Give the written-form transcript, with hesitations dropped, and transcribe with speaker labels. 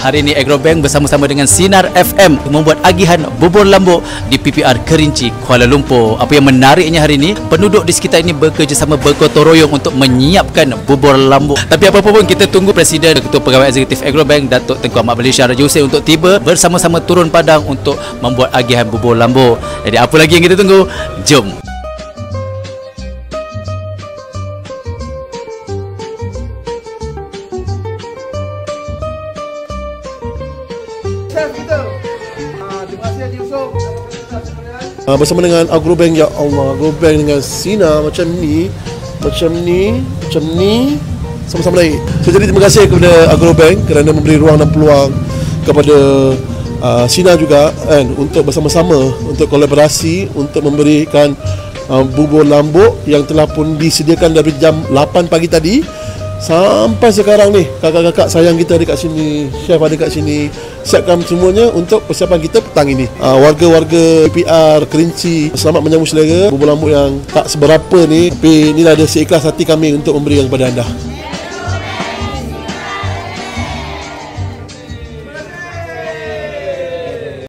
Speaker 1: Hari ini Agrobank bersama-sama dengan Sinar FM membuat agihan bubur lambuk di PPR Kerinci, Kuala Lumpur. Apa yang menariknya hari ini, penduduk di sekitar ini bekerjasama bergotong royong untuk menyiapkan bubur lambuk. Tapi apa pun, kita tunggu Presiden Ketua Pegawai Eksekutif Agrobank Datuk Tengku Ahmad Malaysia Raja Hussein untuk tiba bersama-sama turun padang untuk membuat agihan bubur lambuk. Jadi apa lagi yang kita tunggu? Jom.
Speaker 2: Bersama dengan Agrobank, ya Allah, Agrobank dengan Sinar macam ni, sama-sama naik. So, jadi terima kasih kepada Agrobank kerana memberi ruang dan peluang kepada Sinar juga kan, untuk bersama-sama untuk kolaborasi untuk memberikan bubur lambuk yang telah pun disediakan dari jam 8 pagi tadi sampai sekarang ni. Kakak-kakak sayang kita ada kat sini, chef ada kat sini, siapkan semuanya untuk persiapan kita petang ini. Warga-warga PPR Kerinci, selamat menyambut selera bubur lambuk yang tak seberapa ni, tapi inilah ada seikhlas hati kami untuk memberi kepada anda.